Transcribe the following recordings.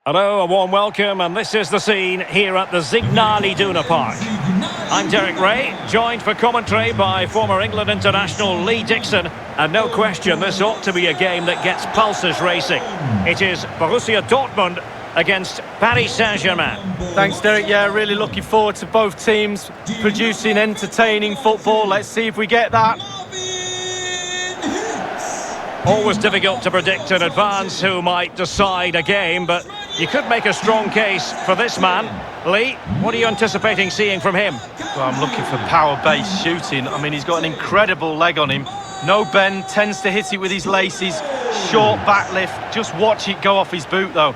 Hello, a warm welcome, and this is the scene here at the Signal Iduna Park. I'm Derek Ray, joined for commentary by former England international Lee Dixon, and no question this ought to be a game that gets pulses racing. It is Borussia Dortmund against Paris Saint-Germain. Thanks, Derek. Yeah, really looking forward to both teams producing entertaining football. Let's see if we get that. Always difficult to predict in advance who might decide a game, but you could make a strong case for this man. Lee, what are you anticipating seeing from him? Well, I'm looking for power-based shooting. I mean, he's got an incredible leg on him. No bend, tends to hit it with his laces. Short back lift. Just watch it go off his boot, though.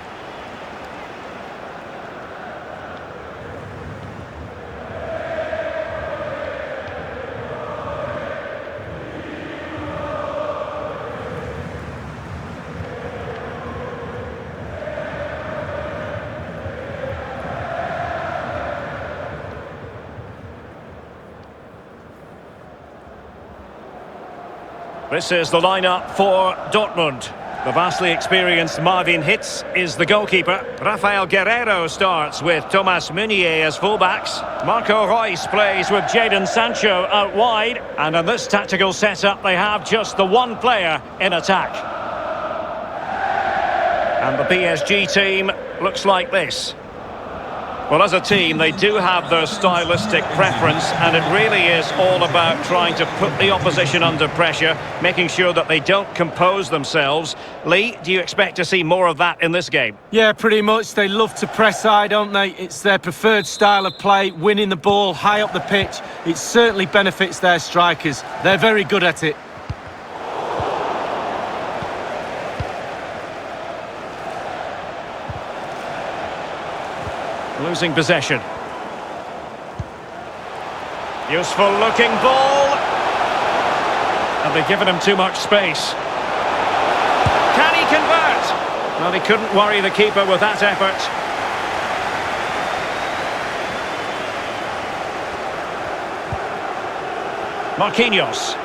This is the lineup for Dortmund. The vastly experienced Marvin Hitz is the goalkeeper. Rafael Guerreiro starts with Thomas Meunier as fullbacks. Marco Reus plays with Jadon Sancho out wide. And in this tactical setup, they have just the one player in attack. And the PSG team looks like this. Well, as a team, they do have their stylistic preference, and it really is all about trying to put the opposition under pressure, making sure that they don't compose themselves. Lee, do you expect to see more of that in this game? Yeah, pretty much. They love to press high, don't they? It's their preferred style of play, winning the ball high up the pitch. It certainly benefits their strikers. They're very good at it. Losing possession. Useful looking ball. Have they given him too much space? Can he convert? Well, he couldn't worry the keeper with that effort. Marquinhos.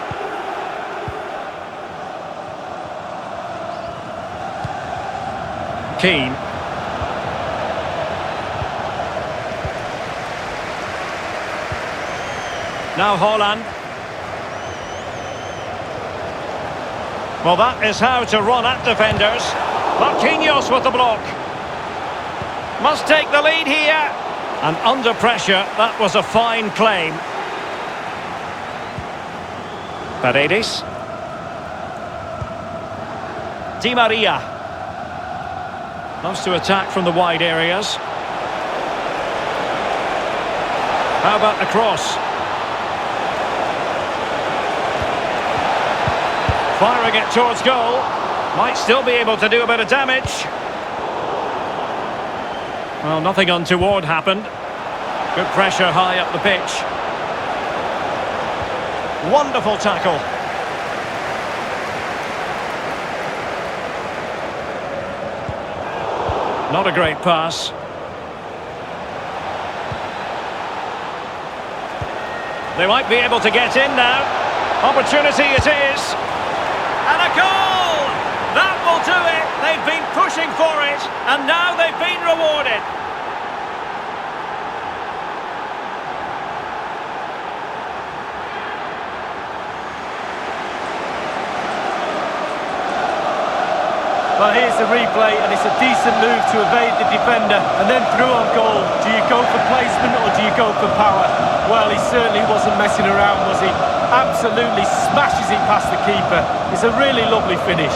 Keane. Now Haaland. Well, that is how to run at defenders. Marquinhos with the block. Must take the lead here. And under pressure, that was a fine claim. Paredes. Di Maria. Loves to attack from the wide areas. How about the cross? Firing it towards goal. Might still be able to do a bit of damage. Well, nothing untoward happened. Good pressure high up the pitch. Wonderful tackle. Not a great pass. They might be able to get in now. Opportunity it is. And a goal! That will do it! They've been pushing for it, and now they've been rewarded. Well, here's the replay, and it's a decent move to evade the defender, and then through on goal. Do you go for placement, or do you go for power? Well, he certainly wasn't messing around, was he? Absolutely smashes it past the keeper. It's a really lovely finish.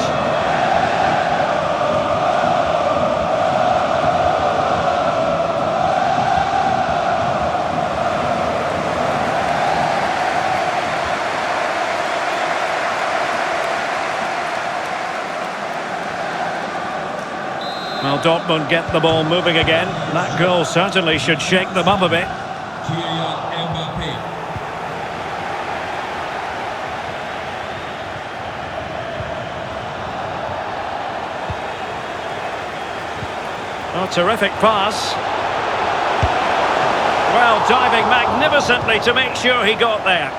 Well, Dortmund get the ball moving again. That goal certainly should shake them up a bit. Oh, terrific pass. Well, diving magnificently to make sure he got there.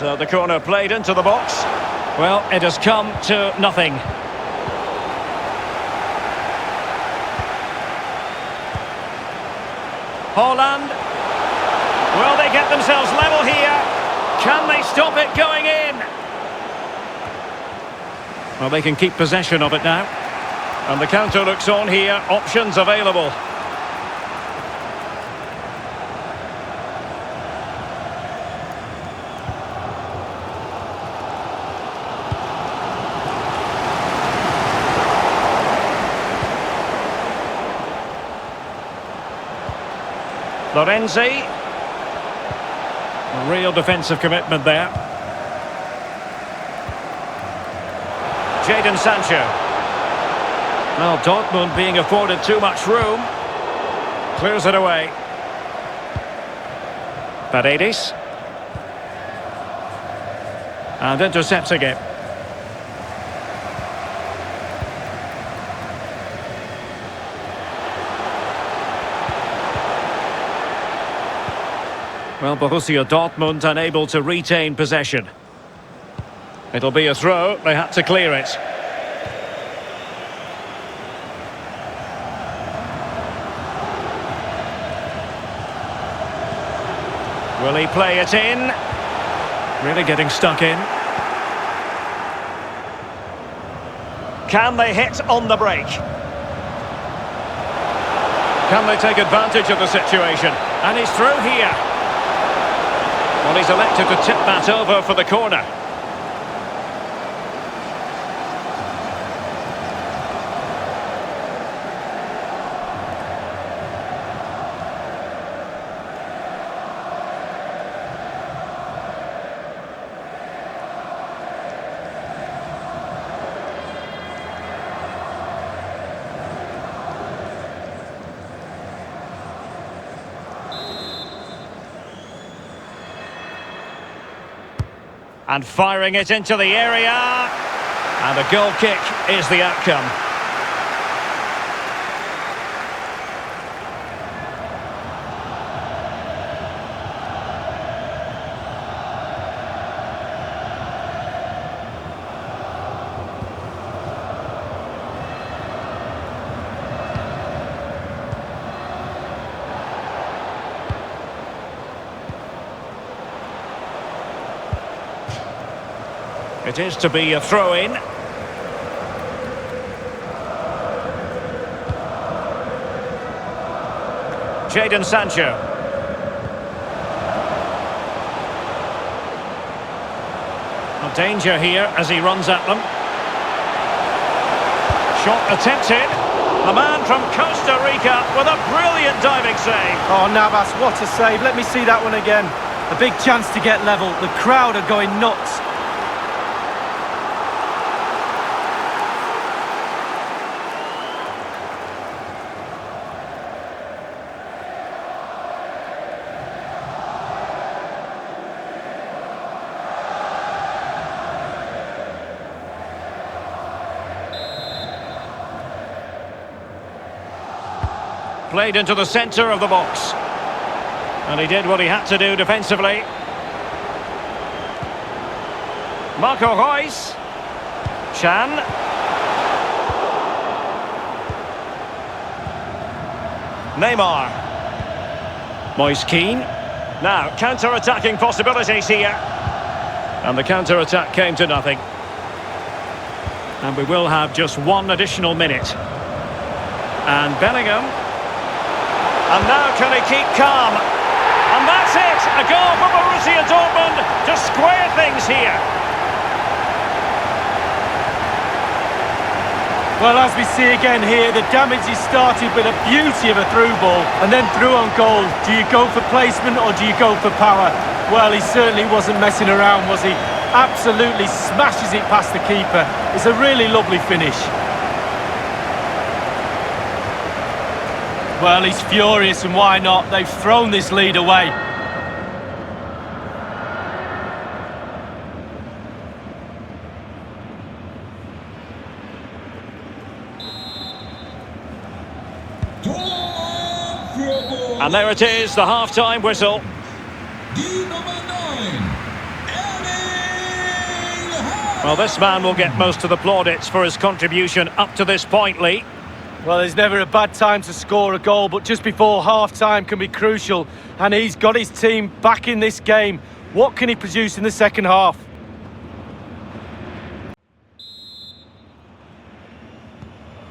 So the corner played into the box. Well, it has come to nothing. Haaland. Will they get themselves level here? Can they stop it going in? Well, they can keep possession of it now. And the counter looks on here. Options available. Lorenzi. Real defensive commitment there. Jadon Sancho. Well, Dortmund being afforded too much room. Clears it away. Paredes. And intercepting it. Well, Borussia Dortmund unable to retain possession. It'll be a throw. They had to clear it. Will he play it in? Really getting stuck in. Can they hit on the break? Can they take advantage of the situation? And he's through here. Well, he's elected to tip that over for the corner. And firing it into the area. And a goal kick is the outcome. It is to be a throw-in. Jadon Sancho. A danger here as he runs at them. Shot attempted. The man from Costa Rica with a brilliant diving save. Oh, Navas, what a save. Let me see that one again. A big chance to get level. The crowd are going nuts. Played into the centre of the box. And he did what he had to do defensively. Marco Reus. Chan. Neymar. Moise Keane. Now, counter-attacking possibilities here. And the counter-attack came to nothing. And we will have just one additional minute. And Bellingham. And now can he keep calm? And that's it! A goal for Borussia Dortmund to square things here. Well, as we see again here, the damage is started with a beauty of a through ball and then through on goal. Do you go for placement or do you go for power? Well, he certainly wasn't messing around, was he? Absolutely smashes it past the keeper. It's a really lovely finish. Well, he's furious, and why not? They've thrown this lead away. And there it is, the half-time whistle. Die nummer 9, Well, this man will get most of the plaudits for his contribution up to this point, Lee. Well, there's never a bad time to score a goal, but just before half-time can be crucial. And he's got his team back in this game. What can he produce in the second half?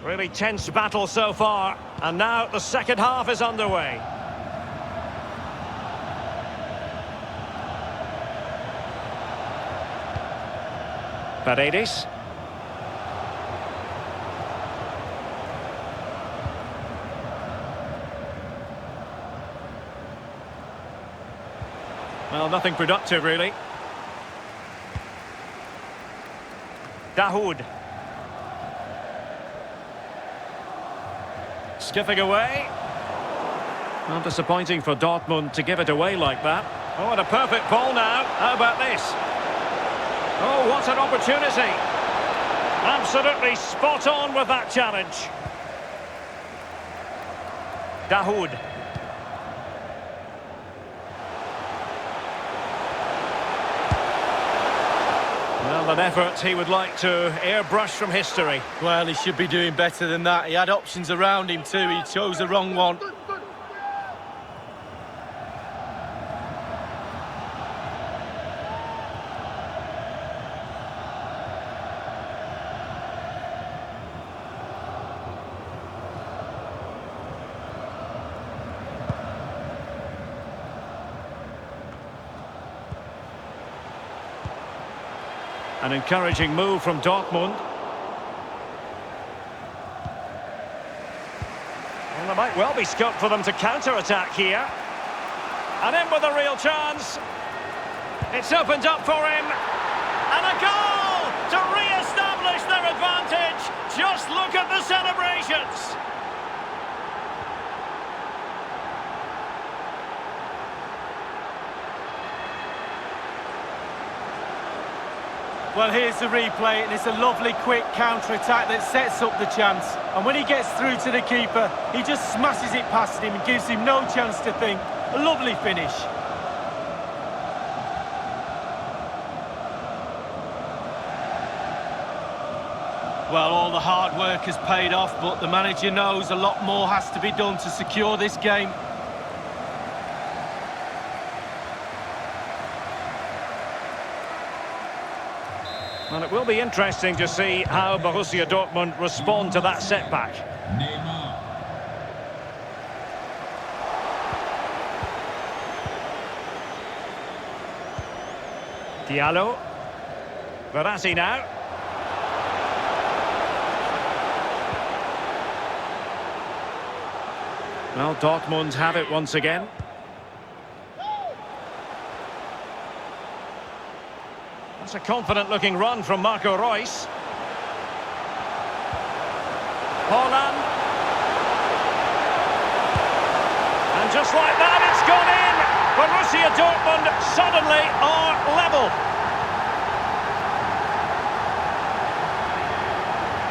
Really tense battle so far, and now the second half is underway. Paredes. Well, nothing productive, really. Dahoud. Skipping away. Well, disappointing for Dortmund to give it away like that. Oh, and a perfect ball now. How about this? Oh, what an opportunity. Absolutely spot on with that challenge. Dahoud. Well, an effort he would like to airbrush from history. Well, he should be doing better than that. He had options around him too. He chose the wrong one. An encouraging move from Dortmund. Well, there might well be scope for them to counter-attack here. And in with a real chance. It's opened up for him. And a goal to re-establish their advantage. Just look at the celebrations. Well, here's the replay, and it's a lovely quick counter-attack that sets up the chance. And when he gets through to the keeper, he just smashes it past him and gives him no chance to think. A lovely finish. Well, all the hard work has paid off, but the manager knows a lot more has to be done to secure this game. Well, it will be interesting to see how Borussia Dortmund respond to that setback. Neymar. Diallo. Verratti now. Well, Dortmund have it once again. That's a confident-looking run from Marco Reus. Haaland. And just like that, it's gone in. Borussia Dortmund suddenly are level.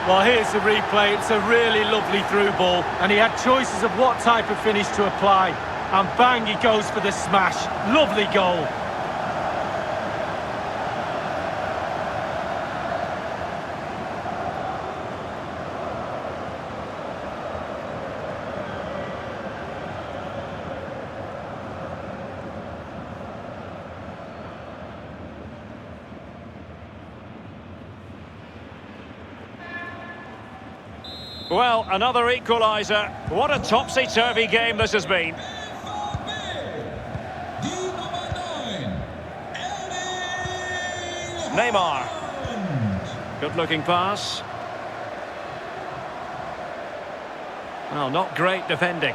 Well, here's the replay. It's a really lovely through ball, and he had choices of what type of finish to apply. And bang, he goes for the smash. Lovely goal. Well, another equaliser. What a topsy-turvy game this has been. Neymar. Good-looking pass. Well, not great defending.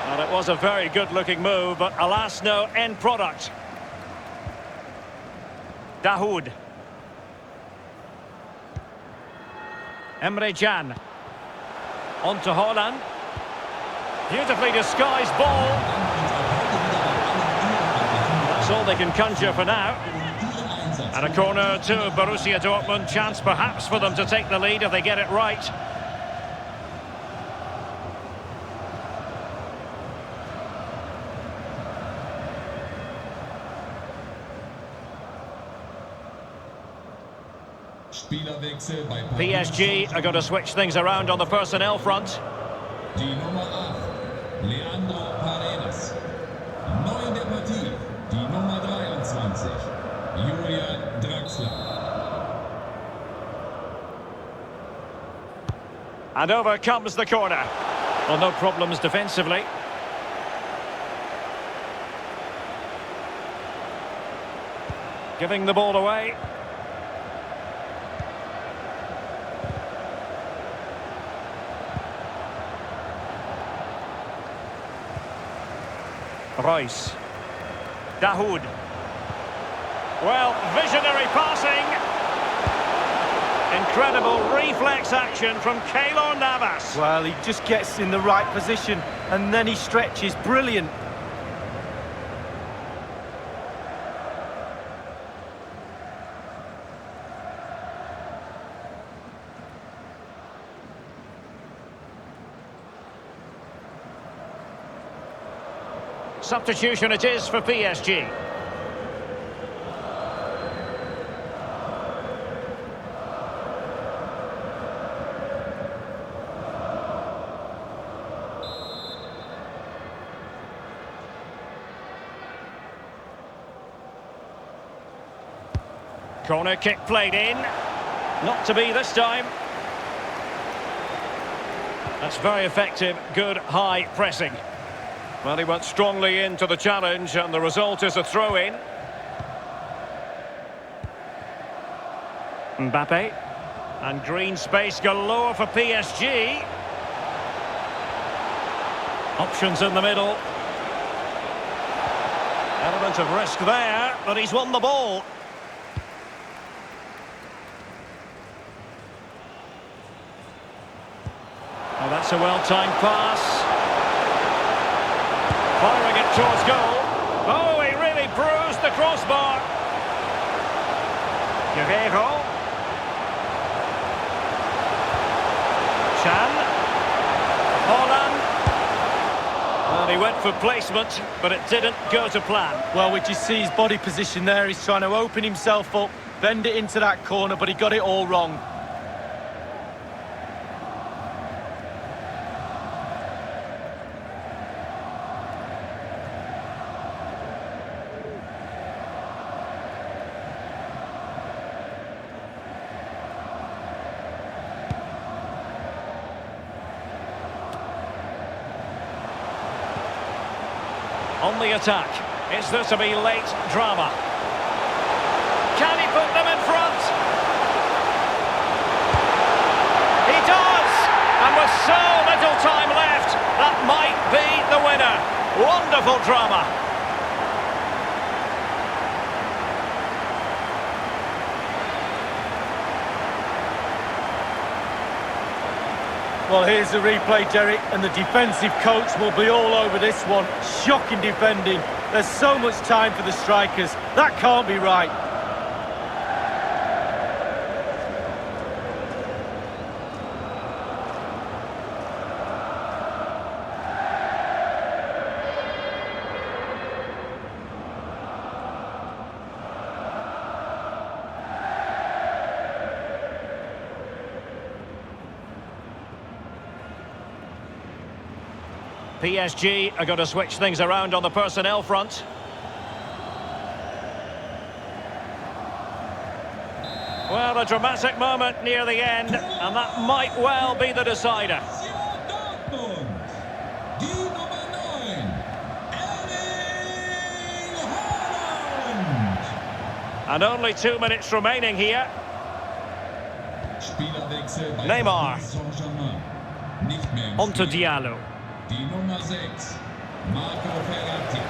Well, it was a very good-looking move, but alas, no end product. Dahoud. Emre Can. On to Haaland. Beautifully disguised ball. That's all they can conjure for now. And a corner to Borussia Dortmund. Chance perhaps for them to take the lead if they get it right. Spielerwechsel bei PSG are going to switch things around on the personnel front. Die Nummer 8, Leandro Paredes. Neu in der Partie, die Nummer 23, Julian Draxler. And over comes the corner. Well, no problems defensively. Giving the ball away. Royce. Dahoud. Well, visionary passing. Incredible reflex action from Keylor Navas. Well, he just gets in the right position and then he stretches. Brilliant. Substitution it is for PSG. Corner kick played in. Not to be this time. That's very effective. Good high pressing. Well, he went strongly into the challenge and the result is a throw-in. Mbappé. And green space galore for PSG. Options in the middle. Element of risk there, but he's won the ball. Oh, that's a well-timed pass. Firing it towards goal. Oh, he really bruised the crossbar. Guerreiro. Chan. Haaland. And he went for placement, but it didn't go to plan. Well, we just see his body position there. He's trying to open himself up, bend it into that corner, but he got it all wrong. On the attack. Is there to be late drama? Can he put them in front? He does! And with so little time left, that might be the winner. Wonderful drama. Well, here's the replay, Derek, and the defensive coach will be all over this one. Shocking defending. There's so much time for the strikers. That can't be right. PSG are going to switch things around on the personnel front. Well, a dramatic moment near the end, and that might well be the decider. Die Nummer 9, Haaland. And only 2 minutes remaining here. Spielerwechsel bei Neymar. Saint-Germain. Nicht mehr im On to Spiel. Diallo. Die Nummer 6, Marco Verratti.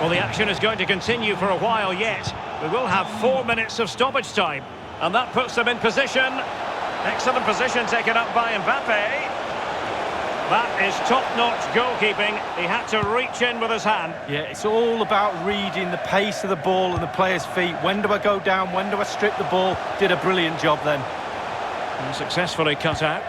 Well, the action is going to continue for a while yet. We will have 4 minutes of stoppage time. And that puts them in position. Excellent position taken up by Mbappé. That is top-notch goalkeeping. He had to reach in with his hand. Yeah, it's all about reading the pace of the ball and the player's feet. When do I go down? When do I strip the ball? Did a brilliant job then. And successfully cut out.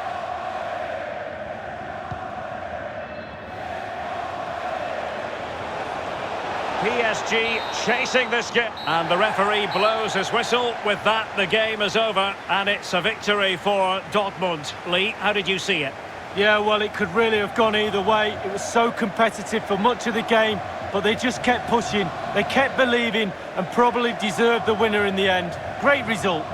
PSG chasing this game. And the referee blows his whistle. With that, the game is over. And it's a victory for Dortmund. Lee, how did you see it? Yeah, well, it could really have gone either way. It was so competitive for much of the game, but they just kept pushing. They kept believing and probably deserved the winner in the end. Great result.